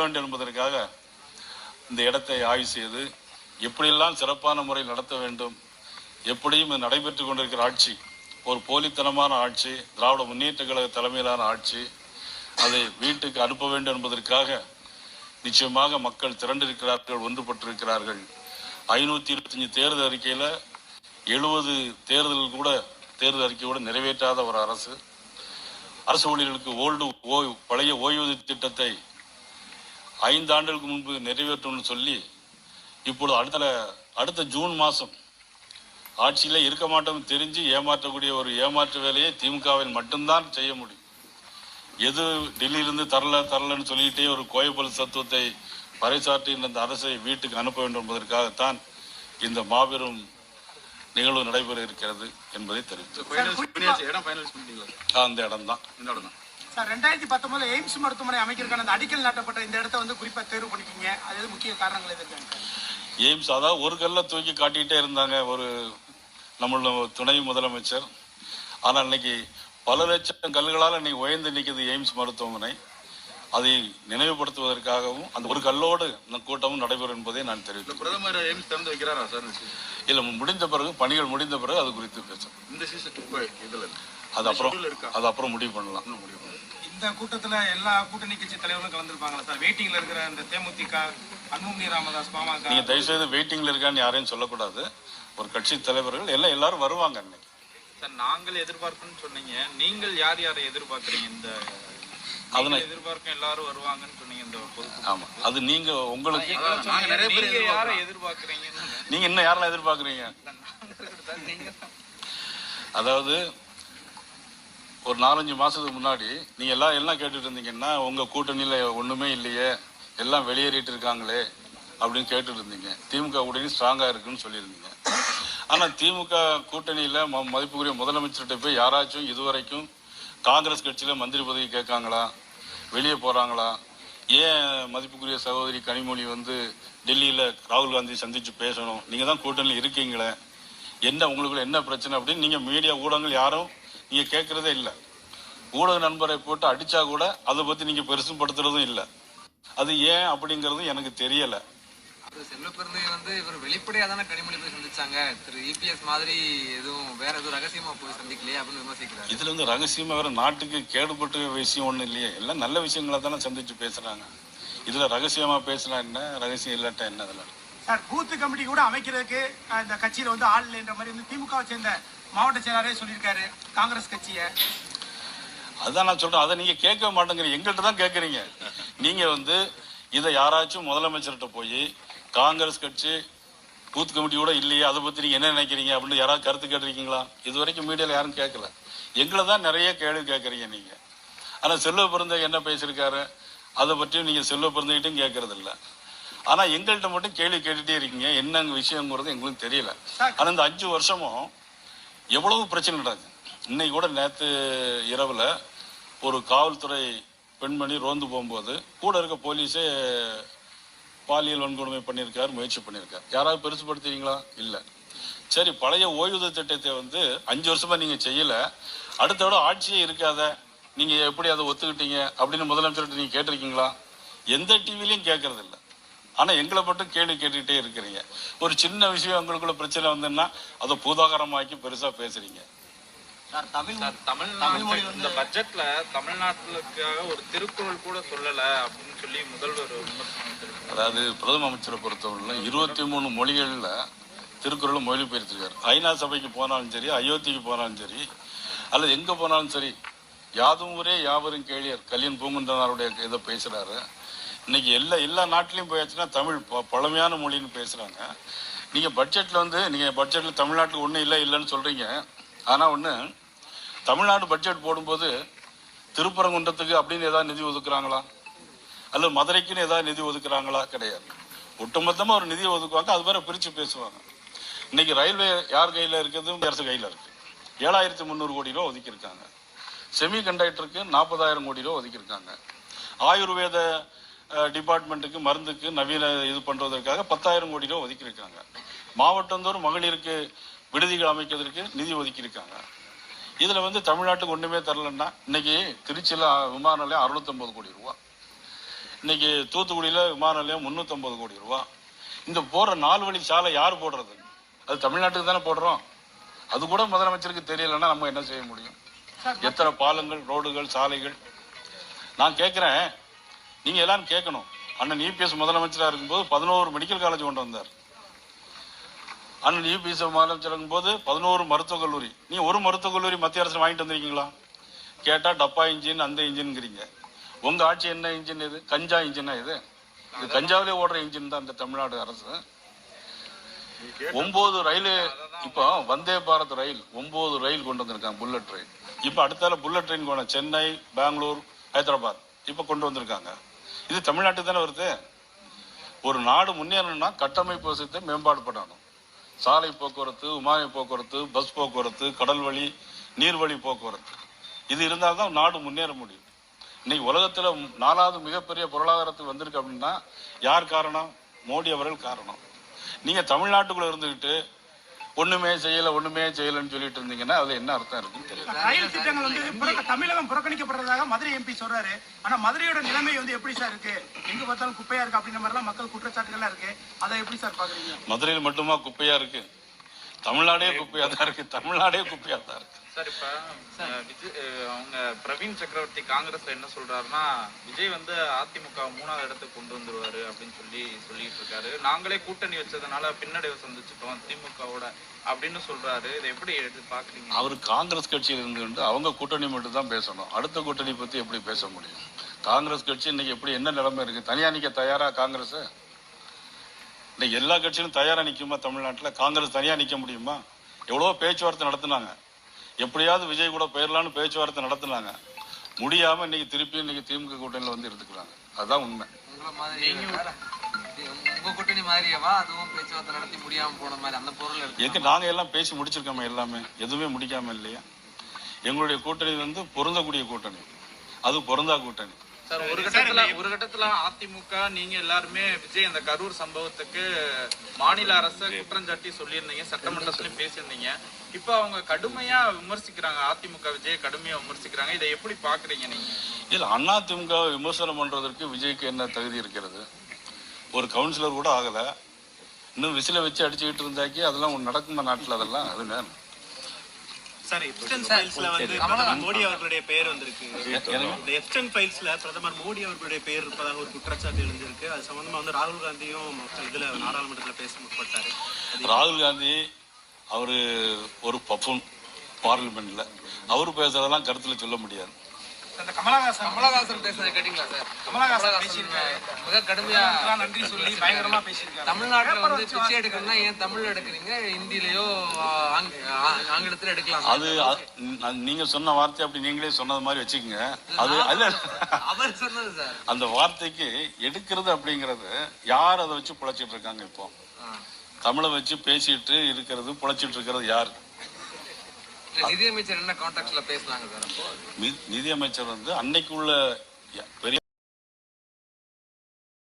வேண்டும் என்பதற்காக இந்த இடத்தை ஆய்வு செய்து எப்படியெல்லாம் சிறப்பான முறையில் நடத்த வேண்டும், எப்படியும் நடைபெற்று கொண்டிருக்கிற ஆட்சி ஒரு போலித்தனமான ஆட்சி, திராவிட முன்னேற்ற கழக தலைமையிலான ஆட்சி, அதை வீட்டுக்கு அனுப்ப வேண்டும் என்பதற்காக நிச்சயமாக மக்கள் திரண்டிருக்கிறார்கள், ஒன்றுபட்டிருக்கிறார்கள். 525 தேர்தல் அறிக்கையில் 70 தேர்தல் அறிக்கை கூட நிறைவேற்றாத ஒரு அரசு ஊழியர்களுக்கு பழைய ஓய்வூதிய திட்டத்தை 5 ஆண்டுகளுக்கு முன்பு நிறைவேற்றணும்னு சொல்லி இப்பொழுது அடுத்த ஜூன் மாதம் ஆட்சியில இருக்க மாட்டோம் தெரிஞ்சு ஏமாற்றக்கூடிய ஒரு ஏமாற்று வேலையை திமுகவில் மட்டும்தான் செய்ய முடியும். எது டெல்லியிலிருந்து தரலன்னு சொல்லிட்டே ஒரு கோயபல் தத்துவத்தை பறைசாற்றி இந்த அரசை வீட்டுக்கு அனுப்ப வேண்டும் என்பதற்காகத்தான் இந்த மாபெரும் நிகழ்வு நடைபெற இருக்கிறது என்பதை தெரிவித்தார். அந்த இடம் தான். 2019 எய்ம்ஸ் மருத்துவமனை அமைக்கிறதுக்கான அடிக்கல் நாட்டப்பட்ட இந்த இடத்த குறிப்பா தேர்வு பண்ணிட்டீங்க. அது முக்கிய காரணங்கள் எதிர்க்க எய்ம்ஸ் அதாவது ஒரு கல்ல தூக்கி காட்டிக்கிட்டே இருந்தாங்க ஒரு நம்மளோட துணை முதலமைச்சர். ஆனால் இன்னைக்கு பல லட்சம் கல்களால் இன்னைக்கு உயர்ந்து நிற்கிறது எய்ம்ஸ் மருத்துவமனை. அதை நினைவுபடுத்துவதற்காகவும் அந்த ஒரு கல்லோடு இந்த கூட்டமும் நடைபெறும் என்பதை நான் தெரிவித்தேன். பிரதமர் எய்ம்ஸ் திறந்து வைக்கிறாரா சார்? இல்ல, பணிகள் முடிந்த பிறகு அது குறித்து பேசும். அது அப்புறம் முடிவு பண்ணலாம். இந்த கூட்டத்துல எல்லா கூட்டணி கட்சி தலைவர்களும் கலந்துருப்பாங்களா சார்? வெயிட்டிங்ல இருக்கிற இந்த தேமுதிக, அன்புமணி ராமதாஸ், பாமக. நீங்க தயவு செய்து வெயிட்டிங்ல இருக்கான்னு யாரையும் சொல்லக்கூடாது. ஒரு கட்சி தலைவர்கள் எல்லாரும் வருவாங்க இன்னைக்கு. சார், நாங்கள் எதிர்பார்க்கணும்னு சொன்னீங்க, நீங்கள் யாரை எதிர்பார்க்கறீங்க? இந்த எதிர்பார்க்க எல்லாரும் வருவாங்கன்னு சொன்னீங்க. இந்த ஆமா, அது நீங்க உங்களுக்கு யாரை எதிர்பார்க்கறீங்க? நீங்க இன்னும் யாரெல்லாம் எதிர்பார்க்கறீங்க? அதாவது ஒரு 4-5 மாசத்துக்கு முன்னாடி நீங்க எல்லாம் கேட்டுட்டு இருந்தீங்கன்னா உங்க கூட்டணியில ஒண்ணுமே இல்லையே, எல்லாம் வெளியேறிட்டு இருக்காங்களே அப்படின்னு கேட்டுட்டு இருந்தீங்க. திமுக கூட்டணி ஸ்ட்ராங்கா இருக்குன்னு சொல்லியிருந்தீங்க. ஆனா திமுக கூட்டணியில மதிப்புக்குரிய முதலமைச்சர்கிட்ட போய் யாராச்சும் இதுவரைக்கும் காங்கிரஸ் கட்சியில மந்திரி பதவி கேட்காங்களா, வெளியே போறாங்களா? ஏன் மதிப்புக்குரிய சகோதரி கனிமொழி டெல்லியில ராகுல் காந்தி சந்திச்சு பேசணும், நீங்க தான் கூட்டணியில் இருக்கீங்களே, என்ன உங்களுக்குள்ள என்ன பிரச்சனை அப்படின்னு நீங்க மீடியா ஊடகங்கள் யாரும் நீங்க கேட்கறதே இல்லை. ஊடக நண்பரை போட்டு அடிச்சா கூட அதை பத்தி நீங்க பெருசுப்படுத்துறதும் இல்லை. அது ஏன் அப்படிங்கறதும் எனக்கு தெரியல. செல்வப்பிறந்தை இவர் வெளிப்படையா தானே கனிமொழி போய் சந்திச்சாங்க. திரு இபிஎஸ் மாதிரி வேற எதுவும் ரகசியமா போய் சந்திக்கலையே அப்படின்னு விமர்சிக்கிறார். இதுல ரகசியமா வேற நாட்டுக்கு கேடுபட்ட விஷயம் ஒண்ணு இல்லையே, எல்லாம் நல்ல விஷயங்களா தானே சந்திச்சு பேசுறாங்க. இதுல ரகசியமா பேசினா என்ன, ரகசியம் இல்லாட்டா என்ன? அதெல்லாம் சார், பூத் கமிட்டி கூட அமைக்கிறதுக்கு இந்த கட்சியில ஆள் இல்லைன்ற மாதிரி திமுகவை சேர்ந்த மாவட்ட செயலாளரே சொல்லியிருக்காரு காங்கிரஸ் கட்சிய. அதான் நான் சொல்றேன், அதை நீங்க கேட்க மாட்டேங்கிறீங்க, எங்கள்கிட்ட தான் கேட்கறீங்க. நீங்க இதை யாராச்சும் முதலமைச்சர்கிட்ட போய் காங்கிரஸ் கட்சி பூத் கமிட்டி கூட இல்லையே, அதை பத்தி நீங்க என்ன நினைக்கிறீங்க அப்படின்னு யாராவது கருத்து கேட்டிருக்கீங்களா? இது வரைக்கும் மீடியால யாரும் கேட்கல. எங்களை தான் நிறைய கேள்வி கேட்கறீங்க நீங்க. ஆனா செல்வ பிறந்த என்ன பேசியிருக்காரு அதை பற்றியும் நீங்க செல்வ பிறந்தகிட்டும் கேட்கறது இல்லை. ஆனா எங்கள்கிட்ட மட்டும் கேள்வி கேட்டுட்டே இருக்கீங்க. என்ன விஷயங்கிறது எங்களுக்கு தெரியல. ஆனா இந்த 5 வருஷமும் எவ்வளவு பிரச்சனை நடக்குது. இன்னைக்கு கூட நேற்று இரவுல ஒரு காவல்துறை பெண்மணி ரோந்து போகும்போது கூட இருக்க போலீஸே பாலியல் வன்கொடுமை பண்ணியிருக்காரு, முயற்சி பண்ணியிருக்காரு. யாராவது பெருசுப்படுத்துறீங்களா? இல்லை. சரி, பழைய ஓய்வூதிய திட்டத்தை 5 வருஷமா நீங்க செய்யல, அடுத்த விட ஆட்சியே இருக்காத, நீங்க எப்படி அதை ஒத்துக்கிட்டீங்க அப்படின்னு முதலமைச்சர்கிட்ட நீங்க கேட்டிருக்கீங்களா? எந்த டிவிலையும் கேட்கறது இல்லை. ஆனா எங்களை மட்டும் கேள்வி கேட்டுக்கிட்டே இருக்கிறீங்க. ஒரு சின்ன விஷயம் உங்களுக்குள்ள பிரச்சனை வந்ததுன்னா அதை பூதாகரமாக்கி பெருசா பேசுறீங்க. இந்த பட்ஜெட்ல தமிழ்நாட்டுக்காக ஒரு திருக்குறள் கூட சொல்லல அப்படின்னு சொல்லி முதல்வர். அதாவது பிரதம அமைச்சரை பொறுத்தவரை 23 மொழிகள்ல திருக்குறள் மொழிபெயர்த்திருக்காரு. ஐநா சபைக்கு போனாலும் சரி, அயோத்திக்கு போனாலும் சரி, அல்லது எங்க போனாலும் சரி, யாதும் ஊரே யாவரும் கேளியர் கல்யாண் பூங்குன்றனாருடைய இதை பேசுறாரு. இன்னைக்கு எல்லா நாட்டிலையும் போயாச்சுன்னா தமிழ் பழமையான மொழின்னு பேசுறாங்க. நீங்க பட்ஜெட்ல தமிழ்நாட்டுக்கு ஒண்ணு இல்லைன்னு சொல்றீங்க. ஆனா தமிழ்நாடு பட்ஜெட் போடும்போது திருப்பரங்குன்றத்துக்கு அப்படின்னு ஏதாவது நிதி ஒதுக்குறாங்களா, அல்லது மதுரைக்குன்னு ஏதாவது நிதி ஒதுக்குறாங்களா? கிடையாது. ஒட்டுமொத்தமா ஒரு நிதியை ஒதுக்குவாங்க, அது வேற பிரிச்சு பேசுவாங்க. இன்னைக்கு ரயில்வே யார் கையில இருக்குது? அரசு கையில இருக்கு. 7300 கோடி ரூபாய் ஒதுக்கியிருக்காங்க. செமி கண்டக்டருக்கு 40,000 கோடி ரூபாய் ஒதுக்கியிருக்காங்க. ஆயுர்வேத டிபார்ட்மெண்ட்டுக்கு மருந்துக்கு நவீன இது பண்றதற்காக 10,000 கோடி ரூபாய் ஒதுக்கியிருக்காங்க. மாவட்டந்தோறும் மகளிருக்கு விடுதிகள் அமைக்கிறதுக்கு நிதி ஒதுக்கியிருக்காங்க. இதுல தமிழ்நாட்டுக்கு ஒண்ணுமே தரலன்னா இன்னைக்கு திருச்சியில விமான நிலையம் 650 கோடி ரூபாய். இன்னைக்கு தூத்துக்குடியில விமான நிலையம் 350 கோடி ரூபா. இந்த போற 4 வழி சாலை யார் போடுறது? அது தமிழ்நாட்டுக்கு தானே போடுறோம். அது கூட முதலமைச்சருக்கு தெரியலன்னா நம்ம என்ன செய்ய முடியும்? எத்தனை பாலங்கள், ரோடுகள், சாலைகள். நான் கேட்கிறேன், நீங்க எல்லாரும் கேட்கணும். அண்ணன் இபிஎஸ் முதலமைச்சரா இருக்கும்போது 11 மெடிக்கல் காலேஜ் கொண்டு வந்தார். அண்ணன் இபிஎஸ் முதலமைச்சர் இருக்கும்போது 11 மருத்துவக் கல்லூரி. நீ ஒரு மருத்துவக் கல்லூரி மத்திய அரசு வாங்கிட்டு வந்திருக்கீங்களா? கேட்டா டப்பா இன்ஜின், அந்த இன்ஜின்ங்கிறீங்க. உங்க ஆட்சி என்ன இன்ஜின்? இது கஞ்சா இன்ஜினா? இது கஞ்சாவிலே ஓடுற இன்ஜின் தான் இந்த தமிழ்நாடு அரசு. 9 ரயில், இப்போ வந்தே பாரத் ரயில் 9 ரயில் கொண்டு வந்திருக்காங்க, புல்லட் ரயில். இப்ப அடுத்தால புல்லட் ட்ரெயின் கொண்டு சென்னை, பெங்களூர், ஹைதராபாத் இப்ப கொண்டு வந்திருக்காங்க. இது தமிழ்நாட்டுக்கு தானே வருது. ஒரு நாடு முன்னேறணும்னா கட்டமைப்பு வசதியை மேம்பாடு பண்ணணும். சாலை போக்குவரத்து, விமான போக்குவரத்து, பஸ் போக்குவரத்து, கடல் வழி, நீர்வழி போக்குவரத்து, இது இருந்தால்தான் நாடு முன்னேற முடியும். இன்னைக்கு உலகத்துல 4வது மிகப்பெரிய பொருளாதாரத்துக்கு வந்திருக்கு அப்படின்னா யார் காரணம்? மோடி அவர்கள் காரணம். நீங்க தமிழ்நாட்டுக்குள்ள இருந்துகிட்டு ஒண்ணுமே செய்யலன்னு சொல்லிட்டு இருந்தீங்கன்னா அதுல என்ன அர்த்தம் இருக்குன்னு தெரியல. ரயில் திட்டங்கள் வந்து தமிழகம் புறக்கணிக்கப்படுறதாக மதுரை எம்பி சொல்றாரு. ஆனா மதுரையோட நிலைமை வந்து எப்படி சார் இருக்கு? எங்க பார்த்தாலும் குப்பையா இருக்கு அப்படின்ற மாதிரி எல்லாம் மக்கள் குற்றச்சாட்டுகள் இருக்கு. அதை எப்படி சார் பாக்குறீங்க? மதுரையில் மட்டுமா குப்பையா இருக்கு? தமிழ்நாடே குப்பையா தான் இருக்கு. தமிழ்நாடே குப்பையா தான் இருக்கு. சார் இப்ப அவங்க பிரவீன் சக்கரவர்த்தி காங்கிரஸ்ல என்ன சொல்றாருன்னா, விஜய் வந்து அதிமுக 3வது இடத்துக்கு கொண்டு வந்துருவாரு அப்படின்னு சொல்லிட்டு இருக்காரு. நாங்களே கூட்டணி வச்சதுனால பின்னடைவை சந்திச்சுட்டோம் திமுகவோட அப்படின்னு சொல்றாரு. இதை எப்படி எடுத்து பாக்குறீங்க? அவர் காங்கிரஸ் கட்சியில் இருந்து அவங்க கூட்டணி மட்டும் தான் பேசணும். அடுத்த கூட்டணி பத்தி எப்படி பேச முடியும்? காங்கிரஸ் கட்சி இன்னைக்கு எப்படி என்ன நிலைமை இருக்கு? தனியா நிக்க தயாரா காங்கிரஸ்? இன்னைக்கு எல்லா கட்சியும் தயாரா நிக்குமா? தமிழ்நாட்டில் காங்கிரஸ் தனியா நிக்க முடியுமா? எவ்வளவோ பேச்சுவார்த்தை நடத்தினாங்க. எப்படியாவது விஜய் கூட போயிடலான்னு பேச்சுவார்த்தை நடத்தினாங்க. முடியாம இன்னைக்கு திருப்பி திமுக கூட்டணியில வந்து எடுத்துக்கிறாங்க. அதுதான் உண்மை. உங்க கூட்டணி மாதிரியவா அதுவும் பேச்சுவார்த்தை நடத்தி முடியாம போன மாதிரி அந்த பொருள் எங்க நாங்க எல்லாம் பேசி முடிச்சிருக்கோமே, எல்லாமே எதுவுமே முடிக்காம இல்லையா? எங்களுடைய கூட்டணி வந்து பொருந்தக்கூடிய கூட்டணி, அது பொருந்தா கூட்டணி. சார் ஒரு கட்டத்துல அதிமுக நீங்க எல்லாருமே விஜய் அந்த கரூர் சம்பவத்துக்கு மாநில அரசை குற்றஞ்சாட்டி சொல்லியிருந்தீங்க, சட்டமன்றத்திலும் பேசியிருந்தீங்க. இப்ப அவங்க கடுமையா விமர்சிக்கிறாங்க, அதிமுக விஜய் கடுமையா விமர்சிக்கிறாங்க. இதை எப்படி பாக்குறீங்க நீங்க? இல்ல, அதிமுக விமர்சனம் பண்றதற்கு விஜய்க்கு என்ன தகுதி இருக்கிறது? ஒரு கவுன்சிலர் கூட ஆகல. இன்னும் விசில வச்சு அடிச்சுக்கிட்டு இருந்தாக்கி அதெல்லாம் நடக்குமா நாட்டில்? அதெல்லாம் அது நேரம். சார், எப்ஸ்டன் ஃபைல்ஸ்ல வந்து பிரதமர் மோடி அவர்களுடைய பெயர் வந்திருக்கு. இந்த எப்ஸ்டன் ஃபைல்ஸ்ல பிரதமர் மோடி அவர்களுடைய பெயர் இருப்பதாக ஒரு குற்றச்சாட்டு எழுந்திருக்கு. அது சம்பந்தமா வந்து ராகுல் காந்தியும் இதுல நாடாளுமன்றத்துல பேச முற்பட்டாரு. ராகுல் காந்தி அவரு ஒரு பப்புன் பார்லிமெண்ட்ல அவரு பேசுறதெல்லாம் கருத்துல சொல்ல முடியாது. கமலஹாசன் பேசுறதை கேட்டீங்களா சார்? கமலஹாசன் பேசியிருக்காரு, மிக கடுமையா நன்றி சொல்லி பயங்கரமா பேசியிருக்காரு. தமிழ்நாட்டுல வந்து பிச்சை எடுக்கணும்னா ஏன் தமிழ்ல எடுக்கிறீங்க, ஹிந்திலயோ ஆங்கிலத்துல எடுக்கலாம்? அது நீங்க சொன்ன வார்த்தை அப்படி நீங்களே சொன்னது மாதிரி வச்சுக்கோங்க. அது அல்ல, அவர் சொன்னது சார். அந்த வார்த்தைக்கு எடுக்கிறது அப்படிங்கறது யார் அதை வச்சு புழைச்சிட்டு இருக்காங்க? இப்போ தமிழை வச்சு பேசிட்டு இருக்கிறது, புழைச்சிட்டு இருக்கிறது யாரு? நிதியமைச்சர் என்ன கான்டாக்ட்ல பேசலாங்க சார்? நிதியமைச்சர் வந்து அன்னைக்கு உள்ள பெரிய